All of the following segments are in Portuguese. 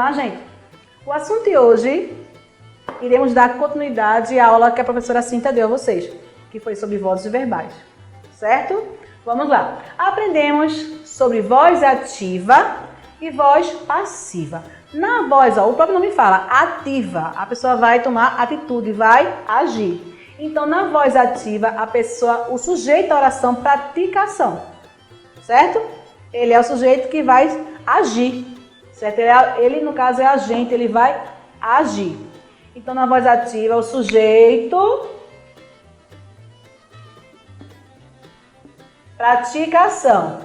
lá, gente? O assunto de hoje, iremos dar continuidade à aula que a professora Cinta deu a vocês, que foi sobre vozes verbais, certo? Vamos lá. Aprendemos sobre voz ativa e voz passiva. Na voz, ó, o próprio nome fala, ativa, a pessoa vai tomar atitude, vai agir. Então, na voz ativa, a pessoa, o sujeito da oração pratica ação, certo? Ele é o sujeito que vai agir, certo? Ele no caso, é agente, ele vai agir. Então, na voz ativa, o sujeito pratica ação,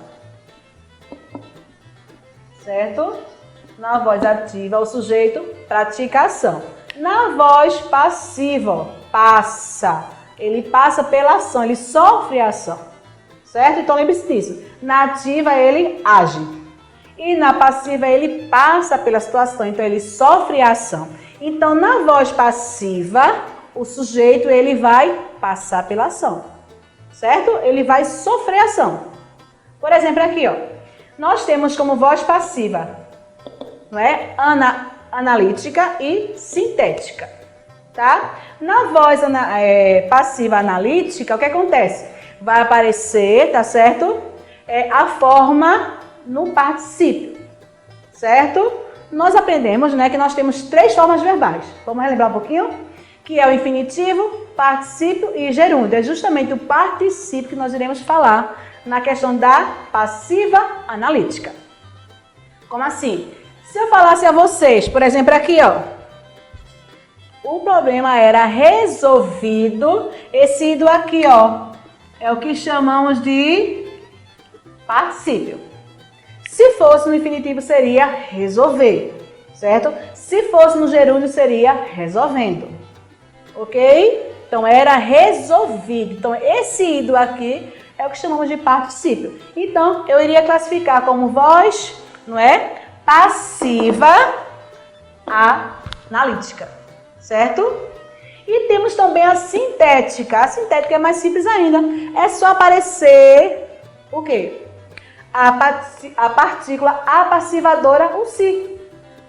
certo? Na voz ativa, o sujeito pratica ação. Na voz passiva, ó, passa. Ele passa pela ação, ele sofre a ação, certo? Então, lembre-se disso. Na ativa, ele age. E na passiva, ele passa pela situação, então ele sofre a ação. Então, na voz passiva, o sujeito, ele vai passar pela ação, certo? Ele vai sofrer a ação. Por exemplo, aqui, ó, nós temos como voz passiva, não é? Analítica e sintética, tá? Na voz passiva analítica, o que acontece? Vai aparecer, tá certo? A forma no particípio, certo? Nós aprendemos, né, que nós temos 3 formas verbais. Vamos relembrar um pouquinho? Que é o infinitivo, particípio e gerúndio. É justamente o particípio que nós iremos falar na questão da passiva analítica. Como assim? Se eu falasse a vocês, por exemplo, aqui, ó, o problema era resolvido, esse ido aqui, ó, é o que chamamos de particípio. Se fosse no infinitivo, seria resolver, certo? Se fosse no gerúndio, seria resolvendo, ok? Então, era resolvido. Então, esse ido aqui é o que chamamos de particípio. Então, eu iria classificar como voz, não é? Passiva analítica, certo? E temos também a sintética. A sintética é mais simples ainda. É só aparecer o quê? A partícula apassivadora, o si,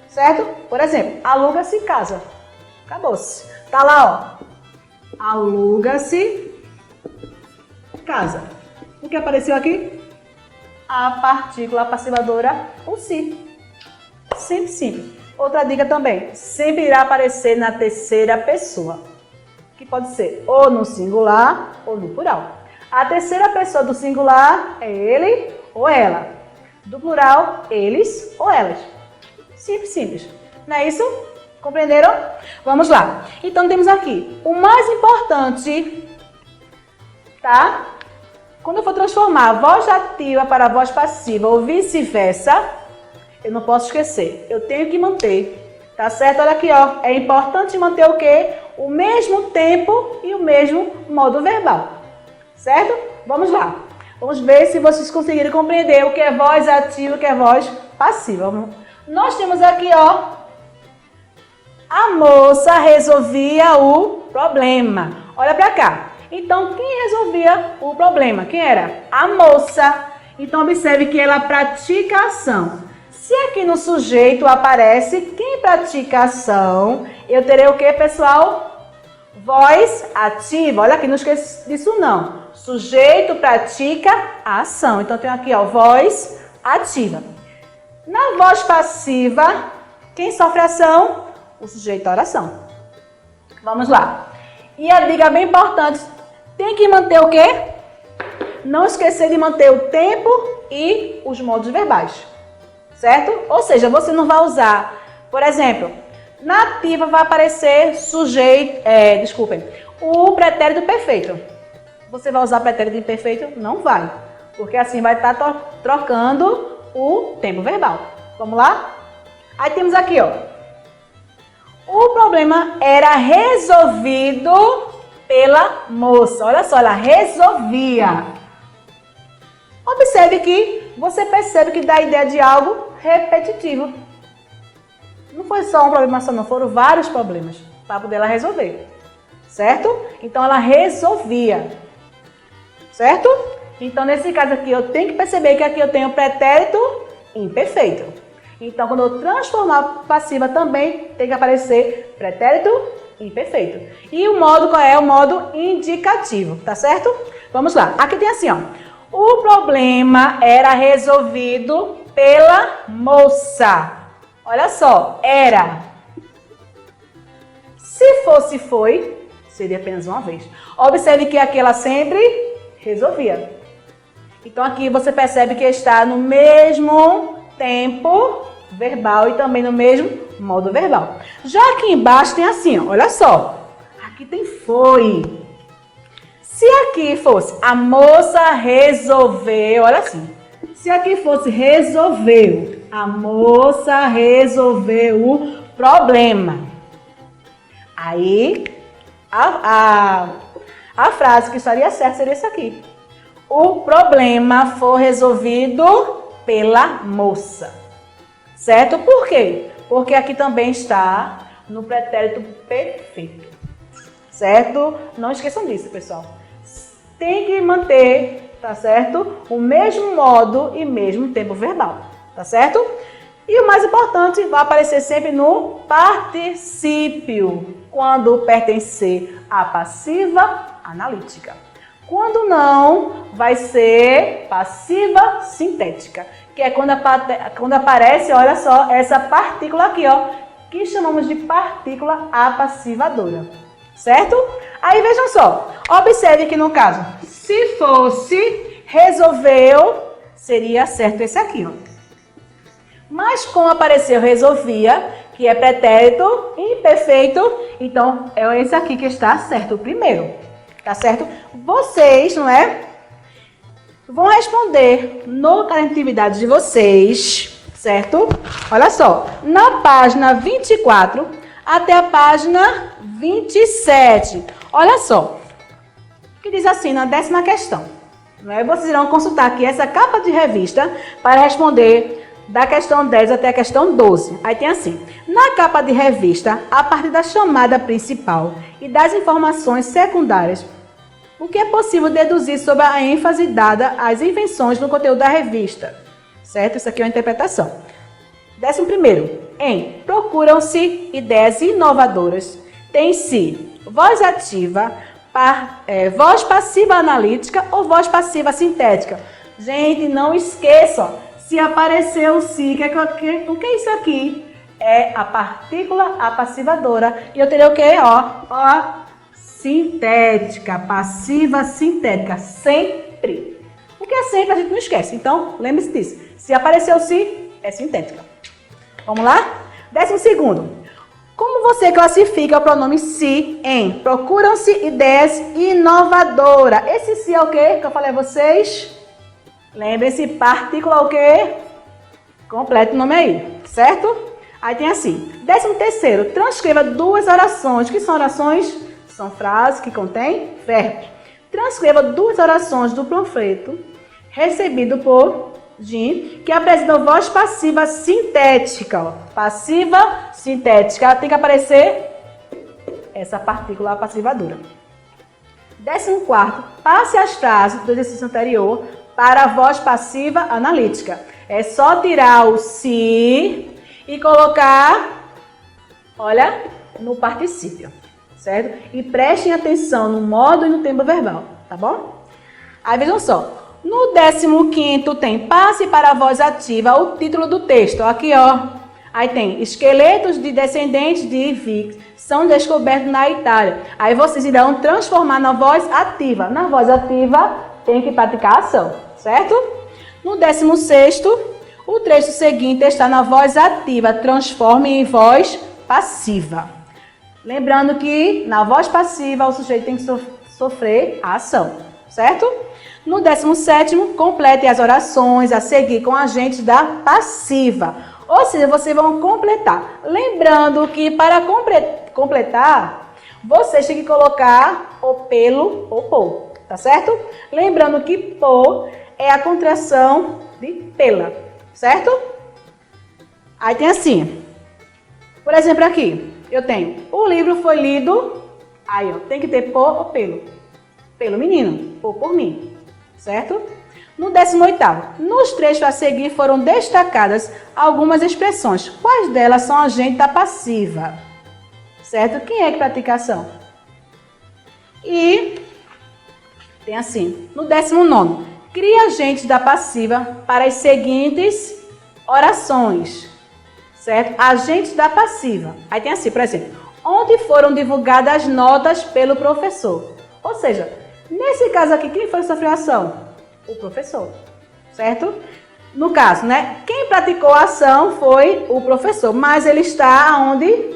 certo? Por exemplo, aluga-se casa. Acabou-se. Tá lá, ó. Aluga-se casa. O que apareceu aqui? A partícula apassivadora, o si. Sempre simples. Outra dica também, sempre irá aparecer na terceira pessoa, que pode ser ou no singular ou no plural. A terceira pessoa do singular é ele ou ela. Do plural, eles ou elas. Simples, simples. Não é isso? Compreenderam? Vamos lá. Então, temos aqui o mais importante, tá? Quando eu for transformar a voz ativa para a voz passiva ou vice-versa, eu não posso esquecer, eu tenho que manter, tá certo? Olha aqui, ó, é importante manter o quê? O mesmo tempo e o mesmo modo verbal, certo? Vamos lá, vamos ver se vocês conseguiram compreender o que é voz ativa e o que é voz passiva. Nós temos aqui, ó, a moça resolvia o problema. Olha pra cá. Então, quem resolvia o problema? Quem era? A moça. Então, observe que ela pratica a ação. Se aqui no sujeito aparece quem pratica a ação, eu terei o que, pessoal? Voz ativa. Olha aqui, não esqueça disso não. Sujeito pratica a ação. Então, eu tenho aqui, ó, voz ativa. Na voz passiva, quem sofre a ação? O sujeito da oração. Vamos lá. E a dica bem importante, tem que manter o quê? Não esquecer de manter o tempo e os modos verbais. Certo? Ou seja, você não vai usar, por exemplo, na ativa vai aparecer sujeito, o pretérito perfeito. Você vai usar pretérito imperfeito? Não vai, porque assim vai estar trocando o tempo verbal. Vamos lá? Aí temos aqui, ó. O problema era resolvido pela moça. Olha só, ela resolvia. Observe que você percebe que dá a ideia de algo repetitivo. Não foi só um problema só, não. Foram vários problemas para poder ela resolver. Certo? Então, ela resolvia. Certo? Então, nesse caso aqui, eu tenho que perceber que aqui eu tenho pretérito imperfeito. Então, quando eu transformar passiva também tem que aparecer pretérito imperfeito. E o modo qual é? O modo indicativo, tá certo? Vamos lá. Aqui tem assim, ó. O problema era resolvido pela moça. Olha só, era. Se fosse foi, seria apenas uma vez. Observe que aqui ela sempre resolvia. Então aqui você percebe que está no mesmo tempo verbal e também no mesmo modo verbal. Já aqui embaixo tem assim, ó, olha só. Aqui tem foi. Se aqui fosse a moça resolveu, olha assim. Se aqui fosse resolveu, a moça resolveu o problema. Aí a frase que estaria certa seria isso aqui. O problema foi resolvido pela moça. Certo? Por quê? Porque aqui também está no pretérito perfeito. Certo? Não esqueçam disso, pessoal. Tem que manter, tá certo? O mesmo modo e mesmo tempo verbal. Tá certo? E o mais importante, vai aparecer sempre no particípio, quando pertencer à passiva analítica. Quando não, vai ser passiva sintética, que é quando aparece, olha só, essa partícula aqui, ó, que chamamos de partícula apassivadora, certo? Aí vejam só, observe que no caso, se fosse resolveu, seria certo esse aqui, ó. Mas como apareceu resolvia, que é pretérito imperfeito, então é esse aqui que está certo, o primeiro. Tá certo? Vocês, não é? Vão responder no caderno de atividade de vocês, certo? Olha só, na página 24 até a página 27. Olha só, que diz assim na 10ª questão. Não é? Vocês irão consultar aqui essa capa de revista para responder da questão 10 até a questão 12. Aí tem assim, na capa de revista, a partir da chamada principal e das informações secundárias, o que é possível deduzir sobre a ênfase dada às invenções no conteúdo da revista? Certo? Isso aqui é uma interpretação. 11º, em procuram-se ideias inovadoras. Tem-se voz ativa, voz passiva analítica ou voz passiva sintética. Gente, não esqueçam, se aparecer o si, o que é isso aqui? É a partícula apassivadora. E eu teria o quê? Ó, sintética, passiva sintética, sempre. O que é sempre a gente não esquece, então lembre-se disso. Se apareceu si, é sintética. Vamos lá? 12º. Como você classifica o pronome si em procuram-se ideias inovadoras? Esse si é o quê que eu falei a vocês? Lembrem-se, partícula o quê? Completa o nome aí, certo? Aí tem assim, 13º, transcreva duas orações. O que são orações? São frases que contêm verbos. Transcreva duas orações do panfleto recebido por Jim, que apresentam voz passiva sintética. Ó. Passiva sintética. Tem que aparecer essa partícula apassivadora. 14º, passe as frases do exercício anterior para a voz passiva analítica. É só tirar o si e colocar, olha, no particípio. Certo? E prestem atenção no modo e no tempo verbal, tá bom? Aí vejam só, no 15º tem passe para a voz ativa, o título do texto, aqui ó. Aí tem, esqueletos de descendentes de Vic são descobertos na Itália. Aí vocês irão transformar na voz ativa. Na voz ativa tem que praticar a ação, certo? No 16º, o trecho seguinte está na voz ativa, transforme em voz passiva. Lembrando que na voz passiva o sujeito tem que sofrer a ação, certo? No 17º, complete as orações a seguir com agentes da passiva. Ou seja, vocês vão completar. Lembrando que para completar, vocês têm que colocar o pelo ou por, tá certo? Lembrando que por é a contração de pela, certo? Aí tem assim, por exemplo aqui. Eu tenho, o livro foi lido, aí ó, tem que ter por ou pelo. Pelo menino, por mim, certo? No 18º, nos trechos a seguir foram destacadas algumas expressões. Quais delas são agente da passiva? Certo? Quem é que pratica a ação? E tem assim, no 19º, cria agentes da passiva para as seguintes orações. Certo? Agentes da passiva. Aí tem assim, por exemplo, onde foram divulgadas as notas pelo professor. Ou seja, nesse caso aqui, quem foi que sofreu a ação? O professor, certo? No caso, né? Quem praticou a ação foi o professor, mas ele está onde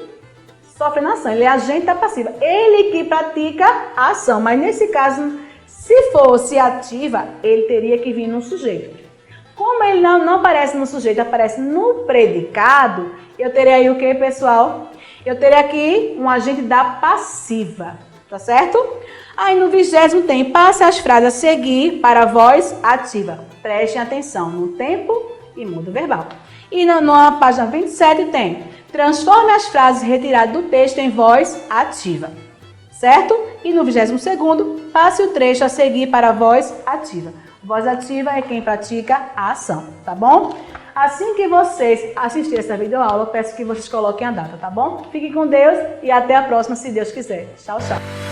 sofre na ação. Ele é agente da passiva. Ele que pratica a ação, mas nesse caso, se fosse ativa, ele teria que vir no sujeito. Como ele não aparece no sujeito, aparece no predicado, eu terei aí o que, pessoal? Eu terei aqui um agente da passiva, tá certo? Aí no 20º tem, passe as frases a seguir para a voz ativa. Prestem atenção no tempo e mudo verbal. E na página 27 tem, transforme as frases retiradas do texto em voz ativa. Certo? E no 22º, passe o trecho a seguir para a voz ativa. Voz ativa é quem pratica a ação, tá bom? Assim que vocês assistirem essa videoaula, eu peço que vocês coloquem a data, tá bom? Fiquem com Deus e até a próxima, se Deus quiser. Tchau, tchau.